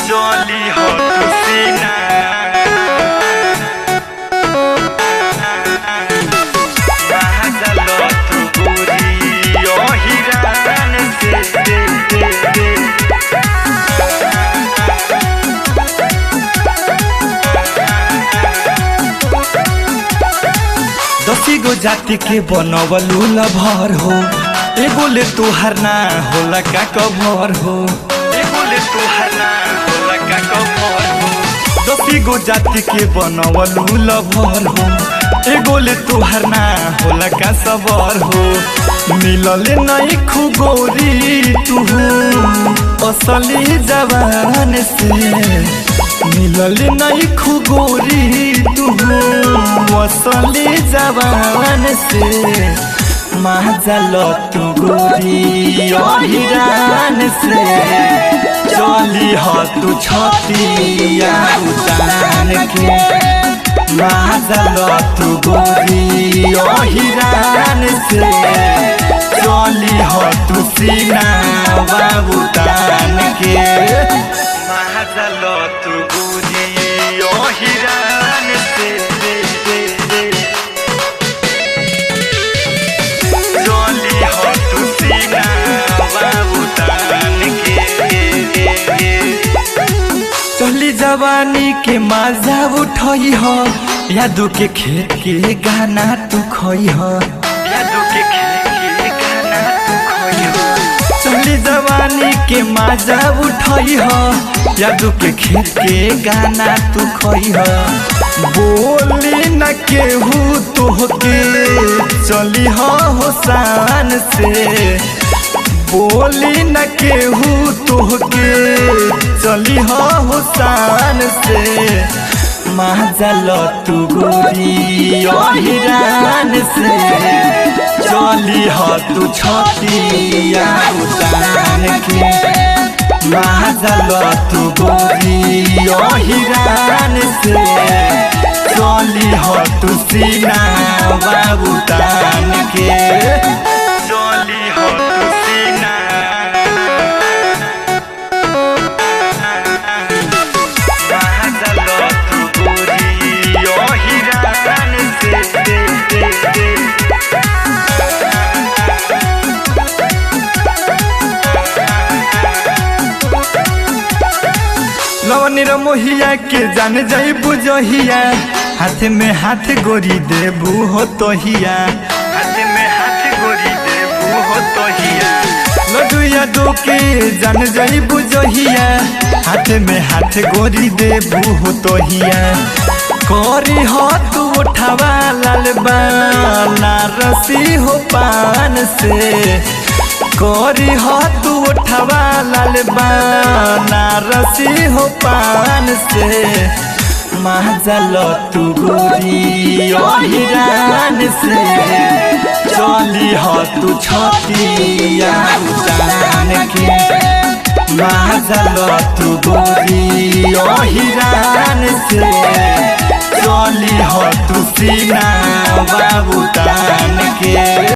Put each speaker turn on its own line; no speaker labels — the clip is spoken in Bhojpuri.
चली हो तू सीना चलो तू गोरी ओ हिरान से दसी गो जाति के बनवलू लभर हो एगो ले तुहार ना होला का कभर हो एगो ले तुहार ना होला का कभर हो दसी गो जाति के बनवलू लभर हो एगो ले तुहार ना होला का सबर हो मिलले नहीं खुगोरी तू असली जवान से मिलले नहीं खुगोरी तू असली जवान से महाजल तू गोरी हिरान से चली हो तू छतिया उतान के महाजल तू गोरी हिरान से चली हो तू सीना बाबू तान के महाजल तू गोरी हिरान से चली जवानी के मजा उठई हो यादू के खेत के गाना तू खोई हो यादू के खेत के गाना तू खोई हो चली जवानी के मजा उठई हो यादू के खेत के गाना तू खोई हो बोली न केहू तोहके चली हो हुसान से बोली न केहू तोहके चली हो हुसान से महाजल तू गोरी हिरान से चली हो तू छतिया उतान के महाजल तू गोरी हिरान से चली हो तू सीना बाबू तान के चली हो तू सीना महाजल तू गोरी हिरान से लवनी मोहिया के जान जाई बुझहिया हाथ में हाथ गोरी देबू हो तोहिया हाथ में हाथ गोरी देबू हो तोहिया लडुया दो के जान जाई बुझहिया हाथ में हाथ गोरी देबू हो तोहिया कोरी हो तू उठावा लाल बाला रसी हो पान से कोरी हो तू उठवा लाल बाना रसी हो पान से महाजल तू गोरी हिरान से चली हो तू छतिया उतान के महाजल तू गोरी हिरान से चली हो तू सीना बाबू तान के।